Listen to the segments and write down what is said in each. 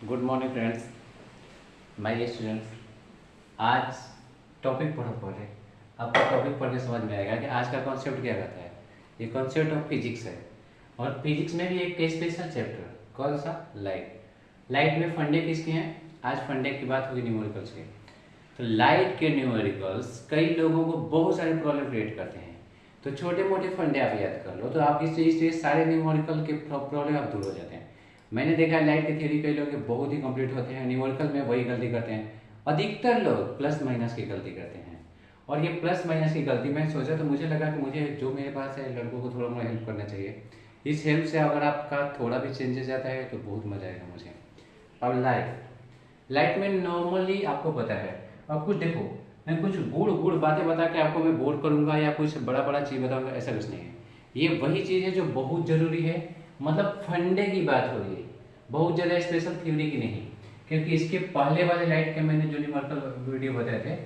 Good morning friends, my students. आज topic पढ़ रहे। आपको टॉपिक पढ़ के समझ में आएगा कि आज का कॉन्सेप्ट क्या रहता है। ये कॉन्सेप्ट ऑफ फिजिक्स है और फिजिक्स में भी एक स्पेशल चैप्टर, कौन सा? लाइट। लाइट में फंडे किसके हैं? आज फंडे की बात होगी न्यूमेरिकल्स के। तो लाइट के न्यूमेरिकल्स कई लोगों को बहुत सारे प्रॉब्लम क्रिएट करते हैं। तो छोटे मोटे फंडे आप याद कर लो तो आप इससे सारे न्यूमेरिकल के प्रॉब्लम आप दूर हो जाते हैं। मैंने देखा है लाइट की थ्योरी कई लोग के बहुत ही कंप्लीट होते हैं, न्यूमेरिकल में वही गलती करते हैं। अधिकतर लोग प्लस माइनस की गलती करते हैं और ये प्लस माइनस की गलती मैं सोचा तो मुझे लगा कि मुझे जो मेरे पास है लड़कों को थोड़ा मोड़ा हेल्प करना चाहिए। इस हेल्प से अगर आपका थोड़ा भी चेंजेस आता है तो बहुत मजा आएगा मुझे। अब लाइट में नॉर्मली आपको पता है। अब कुछ देखो, मैं कुछ गुड़ गुड़ बातें बता के आपको मैं बोर करूंगा या कुछ बड़ा बड़ा चीज़ बताऊंगा, ऐसा कुछ नहीं है। ये वही चीज़ है जो बहुत ज़रूरी है। मतलब फंडे की बात हो रही है, बहुत ज़्यादा स्पेशल थ्योरी की नहीं। क्योंकि इसके पहले वाले लाइट के मैंने जो न्यूमेरिकल वीडियो बताए थे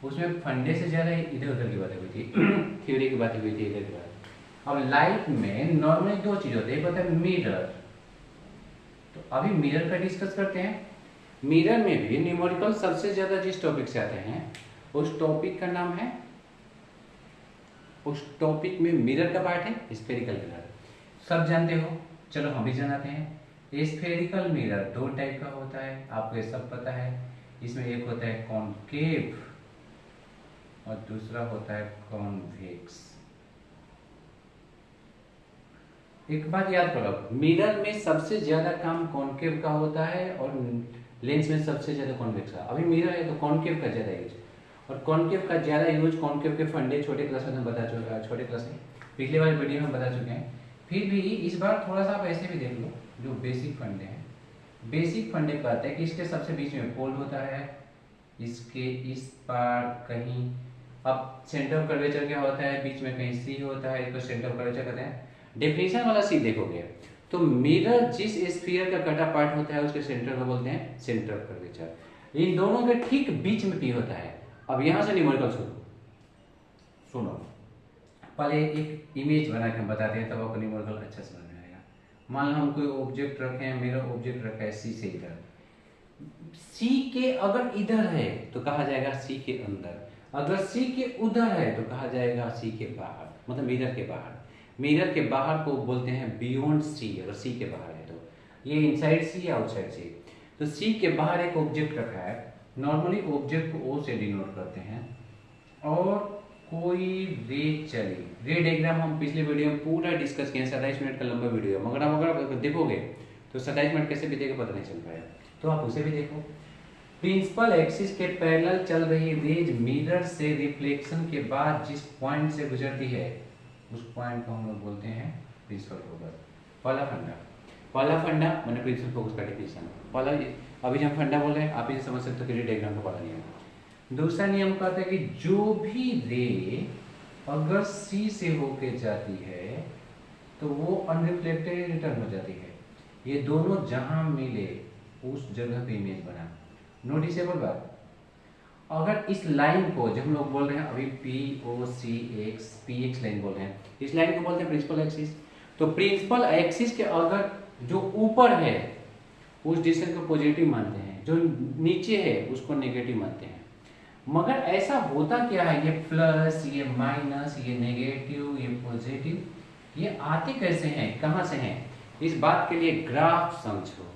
उसमें फंडे से ज़्यादा इधर उधर की बातें हुई थी थ्योरी की बातें हुई थी, इधर की बात। अब लाइट में नॉर्मली दो चीज़ होती है, पता है? मिरर। तो अभी मिरर का डिस्कस करते हैं। मिरर में भी न्यूमेरिकल सबसे ज़्यादा जिस टॉपिक से आते हैं उस टॉपिक का नाम है, उस टॉपिक में मिरर का पार्ट है स्फेरिकल मिरर। सब जानते हो, चलो हम भी जानते हैं। स्फेरिकल मिरर दो टाइप का होता है, आपको ये सब पता है। इसमें एक होता है कॉनकेव और दूसरा होता है कॉन्वेक्स। एक बात याद करो, मिरर में सबसे ज्यादा काम कॉनकेव का होता है और लेंस में सबसे ज्यादा कॉन्वेक्स का। अभी मिरर है तो कॉनकेव का ज्यादा यूज, और कॉनकेव का ज्यादा यूज, कॉनकेव के फंडे छोटे क्लास में हम बता चुके हैं, छोटे क्लास में पिछले वाले वीडियो में बता चुके हैं। फिर भी इस बार थोड़ा सा आप ऐसे भी देख लो, जो बेसिक फंडे हैं। बेसिक फंडे कहते हैं कि इसके सबसे बीच में पोल होता है, इसके इस पार कहीं। अब सेंटर ऑफ कर्वेचर क्या होता है? बीच में कहीं सी होता है, इसको सेंटर ऑफ कर्वेचर कहते हैं। डेफिनेशन वाला सी देखोगे तो मिरर जिस स्फीयर का कटा पार्ट होता है उसके सेंटर को बोलते हैं सेंटर ऑफ कर्वेचर। इन दोनों के ठीक बीच में पी होता है। अब यहां से न्यूमेरिकल सुनो, पहले एक इमेज बना के हम बताते हैं तब आपको न्यूमेरिकल अच्छा समझ में आएगा। मान लो हम कोई ऑब्जेक्ट रखे हैं, मेरा ऑब्जेक्ट रखा है सी से इधर। सी के अगर इधर है तो कहा जाएगा सी के अंदर, अगर सी के उधर है तो कहा जाएगा सी के बाहर, मतलब मिरर के बाहर। मिरर के बाहर को बोलते हैं बियॉन्ड सी, अगर सी के बाहर है तो। ये इनसाइड सी या आउटसाइड सी। तो सी के बाहर एक ऑब्जेक्ट रखा है, नॉर्मली ऑब्जेक्ट को ओ से डिनोट करते हैं, और कोई रे चली। रे डायग्राम हम पिछले वीडियो में पूरा डिस्कस किए, 27 मिनट का लंबा वीडियो है, मगर आप अगर देखोगे तो 27 मिनट कैसे बीतेगा पता नहीं चल पाएगा, तो आप उसे भी देखो। प्रिंसिपल एक्सिस के पैरेलल चल रही रेज मिरर से रिफ्लेक्शन के बाद जिस पॉइंट से गुजरती है उस पॉइंट को हम लोग बोलते हैं प्रिंसिपल फोकस। पहला फंडा मैंने प्रिंसिपल फोकस का डिफिनेशन पहला। अभी जब फंडा बोल रहे हैं आप इसे समझ सकते हो कि रे डायग्राम का पहला नियम। दूसरा नियम कहता है कि जो भी रे अगर सी से होके जाती है तो वो अनरिफ्लेक्टेड रिटर्न हो जाती है। ये दोनों जहां मिले उस जगह पे इमेज बना। नोटिसेबल बात, अगर इस लाइन को जब हम लोग बोल रहे हैं अभी पी ओ सी एक्स, पी एक्स लाइन बोल रहे हैं, इस लाइन को बोलते हैं प्रिंसिपल एक्सिस। तो प्रिंसिपल एक्सिस के अगर जो ऊपर है उस डिस्टेंस को पॉजिटिव मानते हैं, जो नीचे है उसको नेगेटिव मानते हैं। मगर ऐसा होता क्या है, ये प्लस, ये माइनस, ये नेगेटिव, ये पॉजिटिव, ये आते कैसे हैं, कहां से हैं? इस बात के लिए ग्राफ समझो।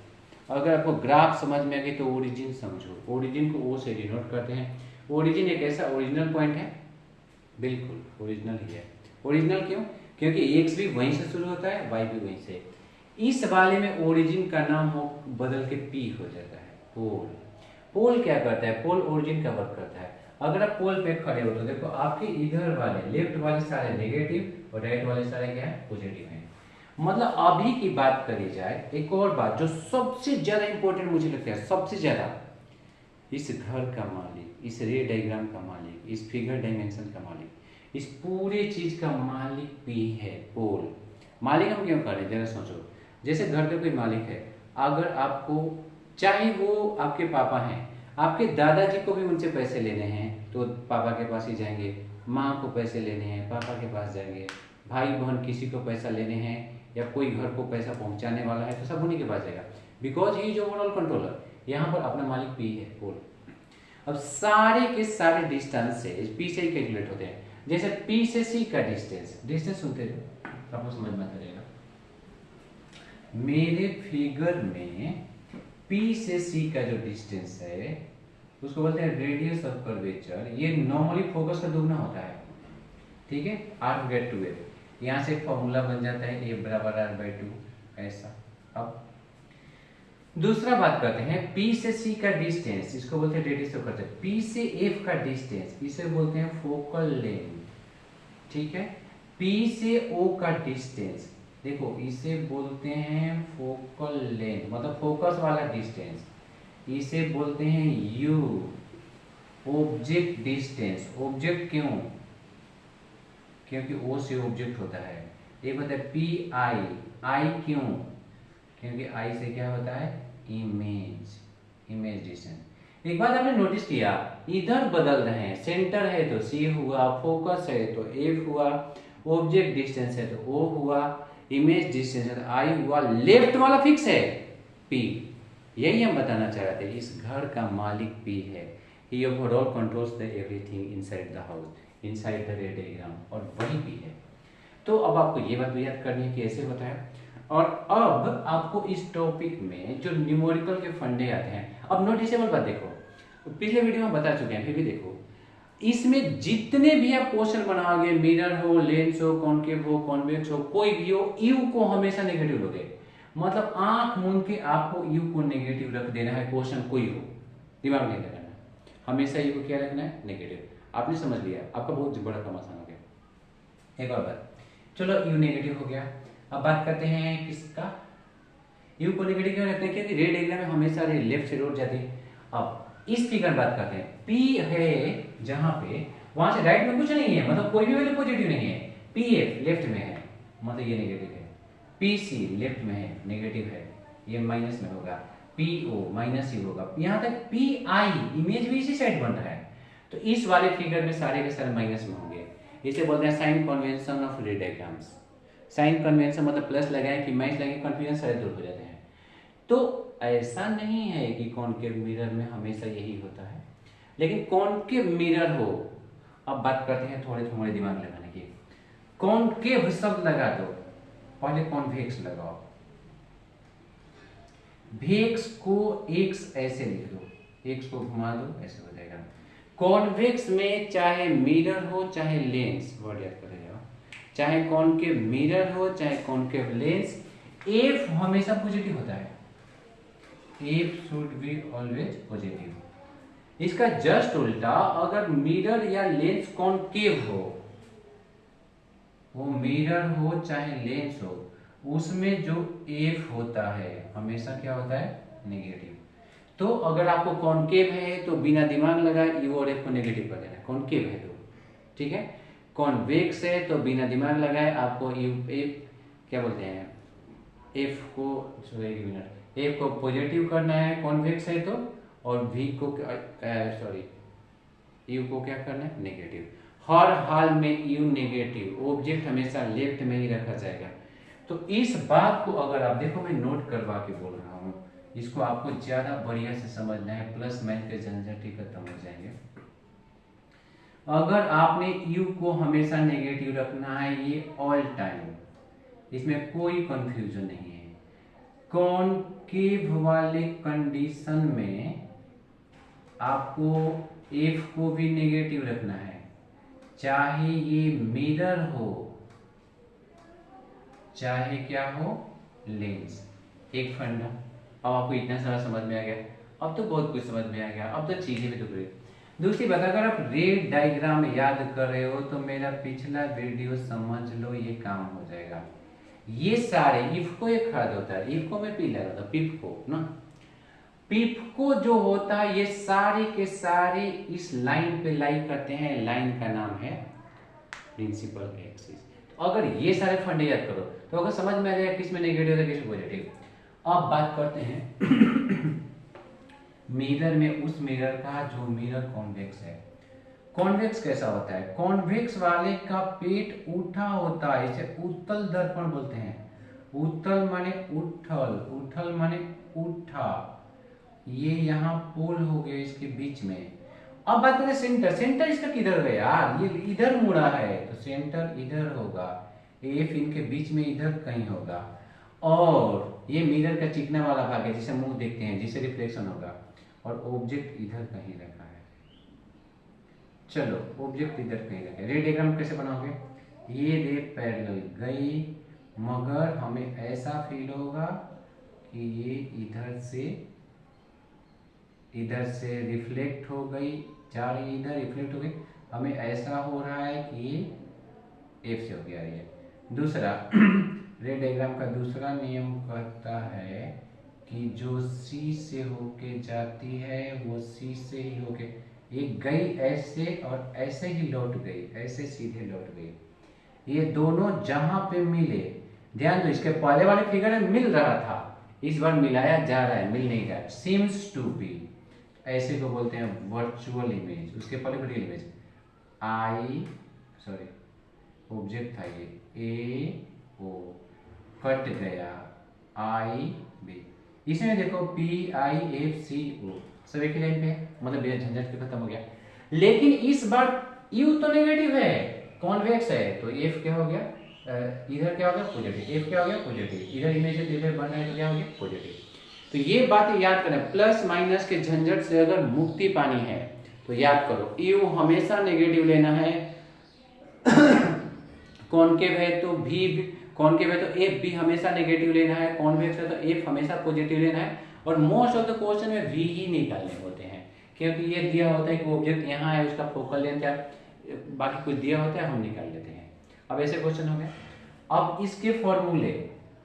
अगर आपको ग्राफ समझ में आ गई तो ओरिजिन समझो। ओरिजिन को ओ से डिनोट करते हैं। ओरिजिन एक ऐसा ओरिजिनल पॉइंट है, बिल्कुल ओरिजिनल ही है। ओरिजिनल क्यों? क्योंकि एक्स भी वहीं से शुरू होता है, वाई भी वहीं से। इस वाले में ओरिजिन का नाम हो बदल के पी हो जाता है, पोल। पोल क्या करता है? पोल ओरिजिन का वर्क करता है। अगर आप पोल पे खड़े हो तो देखो आपके इधर वाले लेफ्ट वाले सारे नेगेटिव और राइट वाले सारे क्या है? पॉजिटिव है। मतलब अभी की बात करी जाए, एक और बात जो सबसे ज्यादा इंपॉर्टेंट मुझे लगता है, सबसे ज्यादा, इस घर का मालिक, इस रे डायग्राम का मालिक, इस फिगर डायमेंशन का मालिक, इस पूरे चीज का मालिक पी है, पोल। मालिक हम क्यों कर रहे हैं जरा सोचो। जैसे घर का कोई मालिक है, अगर आपको, चाहे वो आपके पापा हैं, आपके दादाजी को भी उनसे पैसे लेने हैं तो पापा के पास ही जाएंगे, माँ को पैसे लेने हैं पापा के पास जाएंगे, भाई बहन किसी को पैसा लेने हैं या कोई घर को पैसा पहुंचाने वाला है तो सब उन्हीं के पास जाएगा। Because he is overall controller. यहाँ पर अपना मालिक पी है बोल। अब सारे के सारे डिस्टेंसेज पी से ही कैलकुलेट होते हैं। जैसे पी से सी का डिस्टेंस, डिस्टेंस सुनते रहो आपको समझ में आता रहेगा। मेरे फिगर में पी से सी का जो डिस्टेंस है उसको बोलते हैं रेडियस ऑफ कर्वेचर। ये नॉर्मली फोकस का दुगना होता है, ठीक है, आर गेट टू ए। यहाँ से फॉर्मूला बन जाता है ए बराबर आर बाई टू, ऐसा। अब दूसरा बात करते हैं P से C का डिस्टेंस, इसको बोलते हैं रेडियस ऑफ कर्वेचर। P से F का डिस्टेंस, इसे बोलते हैं फोकल लेंथ, ठीक है। P से O का डिस्टेंस, देखो इसे बोलते हैं फोकल लेंथ, मतलब फोकस वाला डिस्टेंस। इसे बोलते हैं U, ऑब्जेक्ट डिस्टेंस। ऑब्जेक्ट क्यों? क्योंकि O से ऑब्जेक्ट होता है। एक होता है PI, I क्यों? क्योंकि I से क्या होता है? Image, image distance. एक बात आपने नोटिस किया, इधर बदल रहे हैं, सेंटर है तो C हुआ, फोकस है तो F हुआ, ऑब्जेक्ट डिस्टेंस है तो O हुआ, इमेज डिस्टेंस है तो I हुआ, लेफ्ट वाला फिक्स है P। यही हम बताना चाह रहे थे, इस घर का मालिक P है। He overall controls the everything inside the house, inside the red diagram, और वही P है। तो अब आपको ये बात भी याद करनी है कि ऐसे होता है। और अब आपको इस टॉपिक में जो न्यूमेरिकल के फंडे आते हैं, अब नोटिसेबल बात देखो, पिछले वीडियो में बता चुके हैं, फिर भी देखो, इसमें जितने भी आप क्वेश्चन बनाओगे, मिरर हो, लेंस हो, कॉन्केव हो, कॉन्वेक्स हो, कोई भी हो, यू को हमेशा नेगेटिव लोगे। मतलब आंख मूंद के आपको यू को नेगेटिव रख देना है, क्वेश्चन कोई हो, दिमाग नहीं लगाना है, हमेशा यू को क्या रखना है? नेगेटिव। आपने समझ लिया, आपका बहुत बड़ा काम आसान हो गया। एक और बात, चलो यू नेगेटिव हो गया। अब बात करते हैं किसका? यू को नेगेटिव क्यों रखते हैं? क्योंकि रेड डायग्राम में हमेशा लेफ्ट से रोड जाती है। अब इस फिगर बात करते हैं, P है जहां पे, वहां से राइट में कुछ नहीं है, मतलब कोई भी वैल्यू पॉजिटिव नहीं है। PF लेफ्ट में है, मतलब ये नेगेटिव है। PC लेफ्ट में है, नेगेटिव है, ये माइनस में होगा। PO माइनस ही होगा। यहाँ तक PI इमेज भी इसी साइड बन रहा है, तो इस वाले फिगर में सारे के सारे माइनस में होंगे। इसे बोलते हैं sign convention of ray diagrams. Sign convention मतलब प्लस लगाएं कि माइनस लगाएं, कन्फ्यूजन सारे दूर हो जाते हैं। तो ऐसा नहीं है कि कॉनकेव मिरर में हमेशा यही होता है, लेकिन कॉनकेव मिरर हो। अब बात करते हैं थोड़े थोड़े दिमाग लगाने की। कॉनकेव शब्द लगा दो, पहले कॉन्वेक्स लगाओ। वेक्स को एक्स ऐसे लिख दो, एक्स को घुमा दो, ऐसे हो जाएगा। कॉन्वेक्स में चाहे मिरर हो चाहे लेंस, वर्ड याद कर रहे हो, चाहे कॉनकेव मिरर हो चाहे कॉनकेव लेंस, एफ हमेशा पॉजिटिव होता है। F should be always positive. इसका जस्ट उल्टा, अगर मिरर या लेंस कॉनकेव हो, वो मिरर हो चाहे लेंस हो, उसमें जो एफ होता है हमेशा क्या होता है? नेगेटिव। तो अगर आपको कॉनकेव है तो बिना दिमाग लगाए यू और एफ को नेगेटिव कर देना, कॉनकेव है तो, ठीक है। कॉन्वेक्स है तो बिना दिमाग लगाए आपको यू एफ क्या बोलते हैं, एफ को, एक मिनट, एफ को पॉजिटिव करना है कॉन्वेक्स है तो, और वी को यू को क्या करना है? नेगेटिव। हर हाल में यू नेगेटिव, ऑब्जेक्ट हमेशा लेफ्ट में ही रखा जाएगा। तो इस बात को अगर आप देखो, मैं नोट करवा के बोल रहा हूँ, इसको आपको ज्यादा बढ़िया से समझना है, प्लस माइनस के झंझट ही खत्म हो जाएंगे। अगर आपने u को हमेशा नेगेटिव रखना है, ये ऑल टाइम, इसमें कोई कंफ्यूजन नहीं है। कॉनकेव वाले कंडीशन में आपको f को भी नेगेटिव रखना है, चाहे ये मिरर हो चाहे क्या हो, लेंस। एक फंडा। अब आपको इतना सारा समझ में आ गया, अब तो बहुत कुछ समझ में आ गया, अब तो चीजें भी तो। दूसरी बात, अगर आप रेड डायग्राम याद कर रहे हो तो मेरा पिछला वीडियो समझ लो, ये काम हो जाएगा। ये सारे इफ को एक खाद होता है, इफ को मैं पी लगा था, पिप को ना, पिप को जो होता है, ये सारे के सारे इस लाइन पे लाई करते हैं, लाइन का नाम है प्रिंसिपल एक्सिस। तो अगर ये सारे फंडे याद करो तो अगर समझ में आ जाएगा किस में नेगेटिव है किस में पॉजिटिव। अब बात करते हैं मिरर में, उस मिरर का जो मिरर कॉन्वेक्स है। कॉन्वेक्स कैसा होता है? कॉन्वेक्स वाले का पेट उठा होता है, इसे उत्तल दर्पण बोलते हैं। उत्तल माने उठल, उठल माने उठा, ये यहाँ पोल हो गया इसके बीच में। अब बात करें सेंटर, सेंटर इसका किधर है यार, ये इधर मुड़ा है तो सेंटर इधर होगा, एफ इनके बीच में इधर कहीं होगा, और ये मिरर का चिकना वाला भाग है जिसे मुंह देखते हैं, जिसे रिफ्लेक्शन होगा, और ऑब्जेक्ट इधर कहीं रखा है। चलो ऑब्जेक्ट इधर कहीं रखा है। रे डायग्राम कैसे बनाओगे, ये रे पैरेलल गई मगर हमें ऐसा फील होगा कि ये इधर से रिफ्लेक्ट हो गई, जा रही इधर रिफ्लेक्ट हो गई, हमें ऐसा हो रहा है कि ये एफ से होके आ रही है। दूसरा रे डायग्राम का दूसरा नियम कहता है कि जो सी से होके जाती है वो सी से ही होके, ये गई ऐसे और ऐसे ही लौट गई, ऐसे सीधे लौट गई, ये दोनों जहां पे मिले, ध्यान दो इसके पहले वाले फिगर में मिल रहा था, इस बार मिलाया जा रहा है, मिल नहीं रहा, सीम्स टू बी, ऐसे को बोलते हैं वर्चुअल इमेज। उसके पहले रियल इमेज, आई सॉरी ऑब्जेक्ट था ये, ए ओ कट गया, आई बी, इसमें देखो पी आई एफ सी ओ सब एक ही लाइन पे है, मतलब बिना झंझट के खत्म हो गया। लेकिन इस बार यू तो नेगेटिव है, कॉन्वेक्स है, तो एफ क्या हो गया, इधर क्या हो गया पॉजिटिव, एफ क्या हो गया पॉजिटिव, इधर इमेज है इधर बन रहा है तो क्या हो गया पॉजिटिव। तो ये बात याद करना, प्लस माइनस के झंझट से अगर मुक्ति पानी है तो याद करो यू हमेशा नेगेटिव लेना है, कॉनकेव है तो भी कॉनकेव है तो एफ भी हमेशा नेगेटिव लेना है, कॉन्वेक्स है तो एफ हमेशा पॉजिटिव लेना है, और मोस्ट ऑफ द क्वेश्चन में वी ही निकालने होते हैं, क्योंकि ये दिया होता है कि ऑब्जेक्ट यहाँ है, उसका फोकल लेंथ क्या, बाकी कुछ दिया होता है हम निकाल लेते हैं। अब ऐसे क्वेश्चन हो गए। अब इसके फॉर्मूले,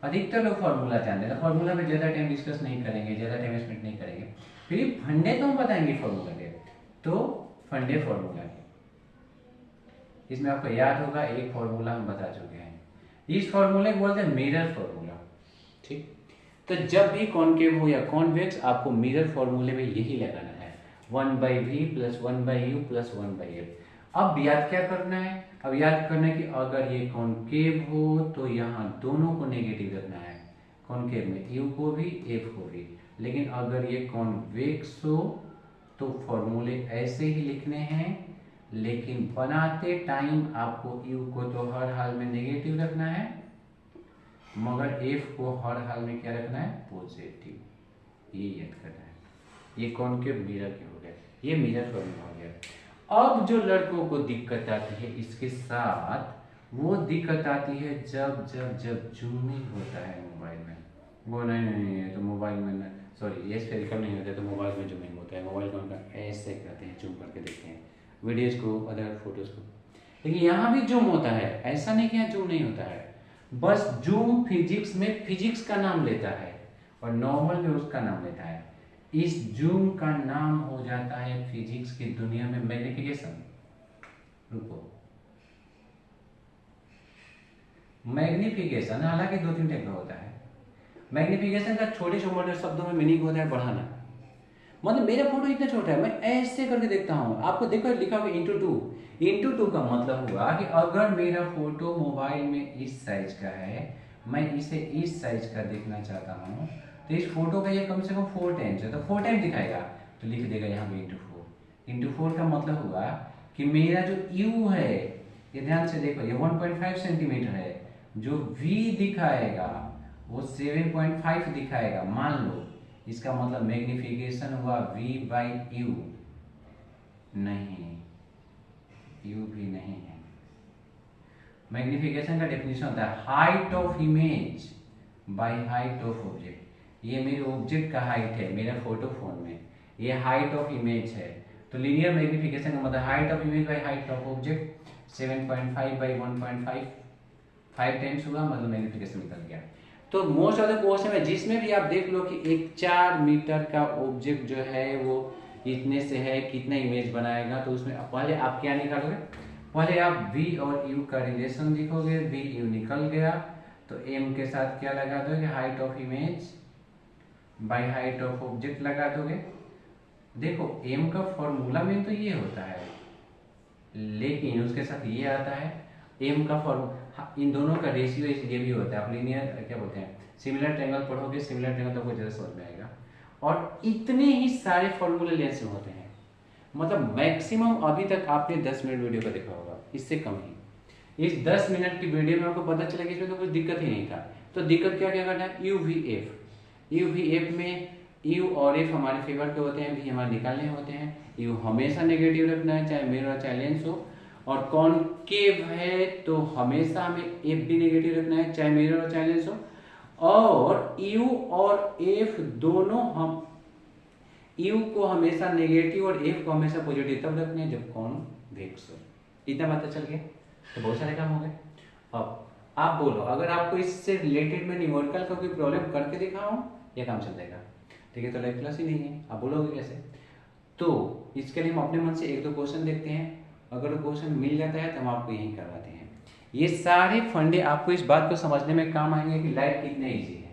अधिकतर लोग फॉर्मूला जानते हैं, फॉर्मूला में ज्यादा टाइम डिस्कस नहीं करेंगे, ज्यादा टाइम स्पेंड नहीं करेंगे, फिर फंडे तो हम बताएंगे फॉर्मूला के, तो फंडे फॉर्मूला के इसमें आपको याद होगा एक फॉर्मूला हम बता चुके हैं, इस फॉर्मूले को बोलते हैं मिरर फॉर्मूला। ठीक, तो जब भी कॉनकेव हो या कॉन्वेक्स आपको मिरर फॉर्मूले में यही लगाना है, 1/v + 1/u + 1/f। अब याद क्या करना है, अब याद करना है कि अगर ये कॉनकेव हो तो यहाँ दोनों को नेगेटिव रखना है, कॉनकेव में u को भी f को भी, लेकिन अगर ये कॉन्वेक्स हो तो फॉर्मूले ऐसे ही लिखने हैं, लेकिन बनाते टाइम आपको u को तो हर हाल में नेगेटिव रखना है, मगर f को हर हाल में क्या रखना है पॉजिटिव, ये याद करना है। ये कॉनकेव मिरर के हो गए, ये मिरर फॉर्मूला हो गया। अब जो लड़कों को दिक्कत आती है इसके साथ, वो दिक्कत आती है जब जब जब जूमिंग होता है मोबाइल में, वो नहीं तो मोबाइल में ना, सॉरी ये स्फेरिकल नहीं होता है तो मोबाइल में जूमिंग होता है, मोबाइल को ऐसे करते हैं, जूम करके देखते हैं वीडियोज को, अदर फोटोज को, लेकिन यहाँ भी जूम होता है, ऐसा नहीं कि यहाँ जूम नहीं होता है, बस जूम फिजिक्स में फिजिक्स का नाम लेता है और नॉर्मल में उसका नाम लेता है। इस जूम का नाम हो जाता है फिजिक्स की दुनिया में मैग्निफिकेशन। रुको, मैग्निफिकेशन हालांकि 2-3 टाइप का होता है। मैग्निफिकेशन का छोटे छोटे शब्दों में मीनिंग होता है बढ़ाना, मतलब मेरा फोटो इतना छोटा है, मैं ऐसे करके देखता हूँ, आपको देखो लिखा हुआ *2 का मतलब हुआ कि अगर मेरा फोटो मोबाइल में इस साइज का है, मैं इसे इस साइज का देखना चाहता हूँ, तो इस फोटो का ये कम से कम 4 टाइम्स है, तो 4 टाइम्स दिखाएगा, तो लिख देगा यहाँ पे *4 का मतलब हुआ कि मेरा जो u है, ये ध्यान से देखो, ये 1.5 सेंटीमीटर है, जो v दिखाएगा वो 7.5 दिखाएगा, मान लो, इसका मतलब मैग्निफिकेशन हुआ v/u, नहीं, u भी नहीं है। मैग्निफिकेशन का डेफिनेशन होता है height of image by height of object. ये मेरे ऑब्जेक्ट का हाइट है, मेरा फोटो फोन में, ये हाइट ऑफ इमेज है, तो लीनियर मैग्निफिकेशन का मतलब height of image by height of object, 7.5/1.5 5 times हुआ, मतलब मैग्निफिकेशन निकल गया। तो मोस्ट ऑफ द क्वेश्चन में जिसमें भी आप देख लो कि एक 4 मीटर का ऑब्जेक्ट जो है वो इतने से है, कितना इमेज बनाएगा, तो उसमें पहले आप क्या निकालोगे, पहले आप v और u का रिलेशन लिखोगे, v u निकल गया तो m के साथ क्या लगा दोगे, height of image by height of object लगा दोगे। देखो m का फॉर्मूला में तो ये होता है, लेकिन उसके साथ ये आता है, m का फॉर्मूला इन दोनों का रेशियो ये भी होता है। आप लीनियर क्या बोलते हैं, सिमिलर ट्रायंगल पढ़ोगे, सिमिलर ट्रायंगल तो आपको ज़्यादा समझ में आएगा। और इतने ही सारे फॉर्मूले लेंस में होते हैं, मतलब मैक्सिमम अभी तक आपने 10 मिनट वीडियो का देखा होगा, इससे कम ही। इस 10 मिनट की वीडियो में आपको पता चला कि इसमें तो कुछ दिक्कत ही नहीं था। तो दिक्कत क्या क्या करना है, यू वी एफ में यू और एफ हमारे फेवर के होते हैं, भी हमारे निकालने होते हैं। यू हमेशा नेगेटिव रखना है, चाहे मिरर चाहे लेंस हो। और कॉनकेव है तो हमेशा हमें एफ भी नेगेटिव रखना है, चाहे मिरर हो चाहे लेंस हो। और यू और एफ दोनों, हम यू को हमेशा नेगेटिव और एफ को हमेशा पॉजिटिव तब रखने हैं जब कॉन्वेक्स हो। इतना पता चल गया, तो बहुत सारे काम हो गए। अब आप बोलो, अगर आपको इससे रिलेटेड में न्यूमेरिकल का कोई प्रॉब्लम करके दिखाऊं, ये काम चल जाएगा। ठीक है, तो लाइफ क्लास ही नहीं है, आप बोलोगे कैसे? तो इसके लिए हम अपने मन से एक दो क्वेश्चन देखते हैं। अगर क्वेश्चन मिल जाता है तो हम आपको यही करवाते हैं। ये सारे फंडे आपको इस बात को समझने में काम आएंगे कि लाइफ कितने ईजी है।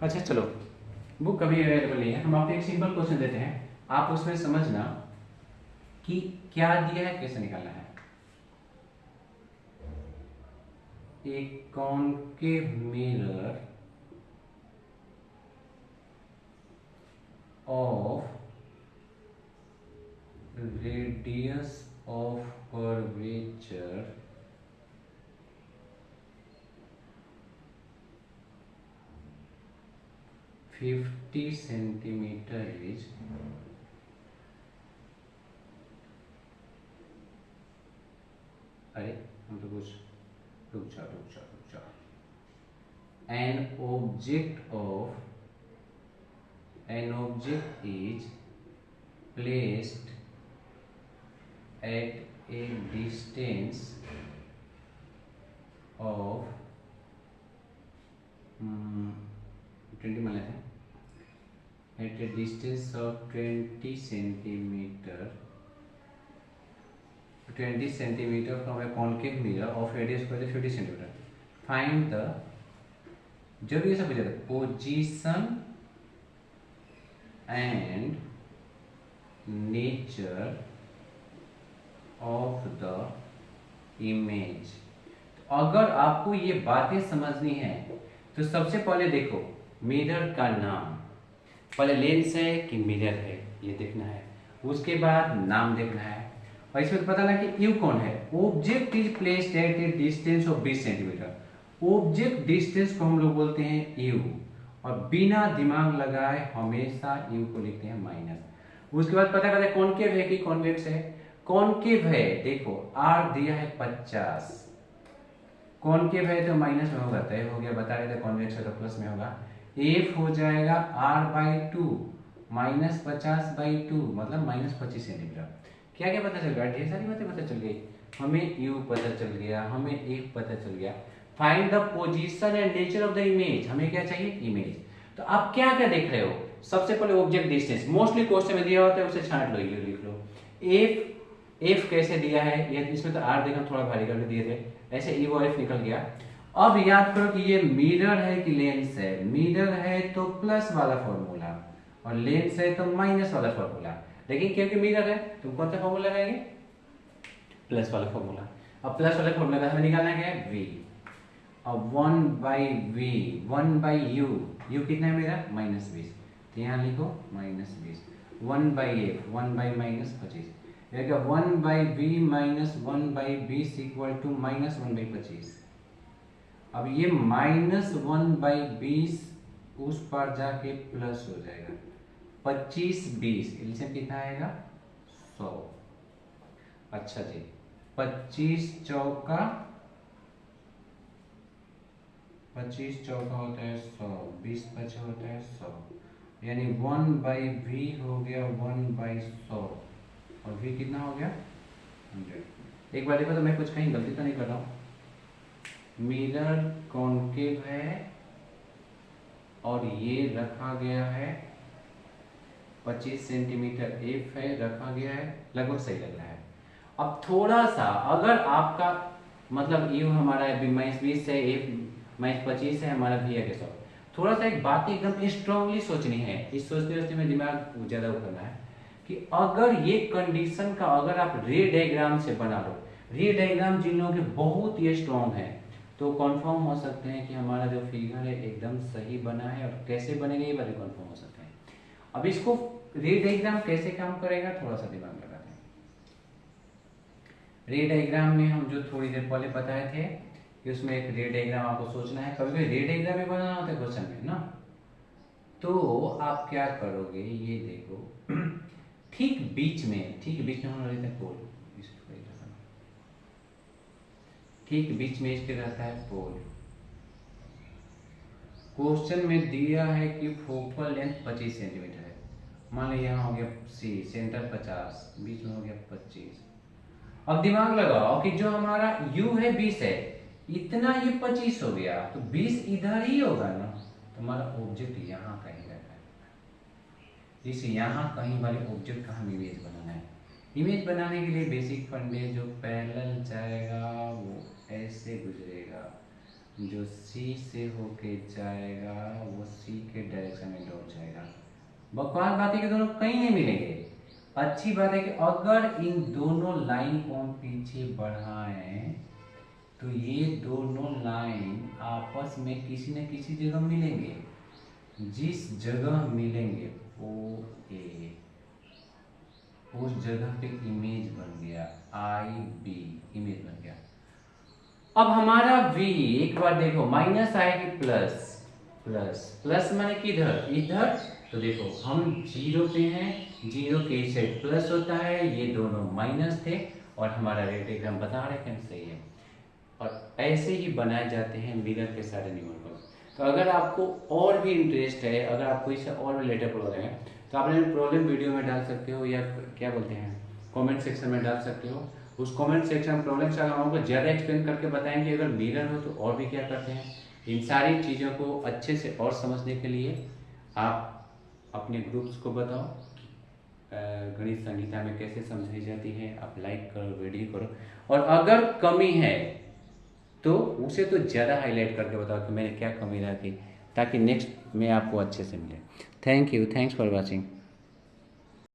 अच्छा चलो, बुक कभी अवेलेबल नहीं है, हम आपको एक सिंपल क्वेश्चन देते हैं, आप उसमें समझना कि क्या दिया है, कैसे निकालना है। एक concave mirror of radius of curvature 50 centimetre is अरे हम तो कुछ रुक जा an object is placed at a distance of 20 मान लेते हैं, at a distance of 20 centimeter from a concave mirror of radius 50 centimeter. Find the, जब ये सब हो जाता है, position and nature of the image. तो अगर आपको ये बातें समझनी है तो सबसे पहले देखो मिरर का नाम, पहले लेंस है कि मिरर है ये देखना है, उसके बाद नाम देखना है। और इसमें पता लगा कि यू कौन है, object is placed at A distance of 20 centimetre. Object distance को हम लोग बोलते हैं यू, और बिना दिमाग लगाए हमेशा यू को लिखते हैं माइनस। उसके बाद पता करते हैं कॉनकेव है कि कॉन्वेक्स है। कॉनकेव है, देखो आर दिया है 50, कॉनकेव है तो माइनस में होगा, तय हो गया, बता रहे थे कॉन्वेक्स है तो प्लस में होगा। एफ हो जाएगा r/2 माइनस 50/2 मतलब माइनस 25 सेंटीमीटर। क्या क्या पता चल गया, ढेर सारी बातें पता चल गई। हमें यू पता चल गया, हमें एफ पता चल गया। Find the position and nature of the image, हमें क्या चाहिए, इमेज। तो आप क्या क्या देख रहे हो, सबसे पहले ऑब्जेक्ट डिस्टेंस, मोस्टली क्वेश्चन में दिया होता है, उसे छांट लो, ये लिख लो। एफ कैसे दिया है, ये इसमें तो आर देखना थोड़ा भारी करके दिए थे, ऐसे ई वो एफ निकल गया। अब याद करो कि ये मिरर है कि लेंस है, मिरर है तो प्लस वाला फॉर्मूला और लेंस है तो माइनस वाला फॉर्मूला। लेकिन क्योंकि मिरर है तो कौन सा फॉर्मूला लगाएंगे, प्लस वाला फॉर्मूला। अब प्लस वाले फॉर्मूला का हमें निकालना क्या है, v। अब 1/v 1/u, u कितना है मेरा -20, तो यहाँ लिखो -20। 1/f 1/-25, 1/v minus 1/20 equal to -1/25। अब ये -1/20 उस पर जाके प्लस हो जाएगा, 25/20 एलसीएम कितना आएगा, 100। अच्छा जी, 25 चौका होता है 100, 20 5 होता है 100, यानी 1/v हो गया 1/100 और v कितना हो गया 100। एक बार देखो तो मैं कुछ कहीं गलती तो नहीं कर रहा हूँ। मिरर कॉनकेव है और ये रखा गया है 25 सेंटीमीटर एफ है, रखा गया है, लगभग सही लग रहा है। अब थोड़ा सा अगर आपका मतलब यू हमारा -20 है, एफ -25 है, हमारा भी है 100, थोड़ा सा एक बात एकदम स्ट्रांगली सोचनी है, इस सोचते सोचते में दिमाग ज़्यादा वो करना है कि अगर ये कंडीशन का अगर आप रे डायग्राम से बना लो, रे डायग्राम जिन लोगों के बहुत ही स्ट्रांग है तो कंफर्म हो सकते हैं कि हमारा जो फिगर है एकदम सही बना है। और कैसे बनेगा ये बारे कंफर्म हो सकते हैं। अब इसको रे डायग्राम कैसे काम करेगा, थोड़ा सा दिमाग लगाते हैं। रे डायग्राम में हम जो थोड़ी देर पहले बताए थे कि उसमें एक रे डायग्राम आपको सोचना है, कभी कभी रे डायग्राम में बनाना होता है क्वेश्चन में ना, तो आप क्या करोगे ये देखो ठीक बीच में हम रहते हैं पोल, ठीक बीच में इसके रहता है पोल। क्वेश्चन में दिया है कि फोकल लेंथ 25 सेंटीमीटर है, मान लीजिए यहाँ हो गया सी, सेंटर 50, बीच में हो गया 25। अब दिमाग लगाओ कि जो हमारा u है 20 है, इतना ये 25 हो गया तो 20 इधर ही होगा ना, तो हमारा ऑब्जेक्ट यहाँ कहीं रहता है। इस यहाँ कहीं वाले ऑब्जेक्ट का हम इमेज बनाना है। इमेज बनाने के लिए बेसिक फंडे, जो पैरेलल जाएगा वो ऐसे गुजरेगा, जो C से होके जाएगा वो C के डायरेक्शन में लौट जाएगा। बकवास बात है कि दोनों कहीं नहीं मिलेंगे। अच्छी बात है कि अगर इन दोनों लाइन को हम पीछे बढ़ाएं तो ये दोनों लाइन आपस में किसी न किसी जगह मिलेंगे। जिस जगह मिलेंगे ओ ए, उस जगह पे इमेज बन गया, IB इमेज बन गया। अब हमारा V एक बार देखो, माइनस आएगी प्लस, प्लस माने किधर, इधर, तो देखो हम जीरो पे हैं, जीरो के साइड प्लस होता है, ये दोनों माइनस थे और हमारा रे डायग्राम बता रहे हैं सही है। और ऐसे ही बनाए जाते हैं मिरर के सारे न्यूमेरिकल्स। तो अगर आपको और भी इंटरेस्ट है, अगर आपको इससे और रिलेटेड प्रॉब्लम है तो आप अपने प्रॉब्लम वीडियो में डाल सकते हो, या क्या बोलते हैं कमेंट सेक्शन में डाल सकते हो। उस कमेंट सेक्शन प्रॉब्लम से हम आपको ज़्यादा एक्सप्लेन करके बताएंगे अगर मिरर हो तो और भी क्या करते हैं। इन सारी चीज़ों को अच्छे से और समझने के लिए आप अपने ग्रुप्स को बताओ गणित संगीता में कैसे समझाई जाती है, आप लाइक करो, वीडियो करो, और अगर कमी है तो उसे तो ज़्यादा हाईलाइट करके बताओ कि मैंने क्या कमी रखी, ताकि नेक्स्ट में आपको अच्छे से मिले। Thank you, thanks for watching.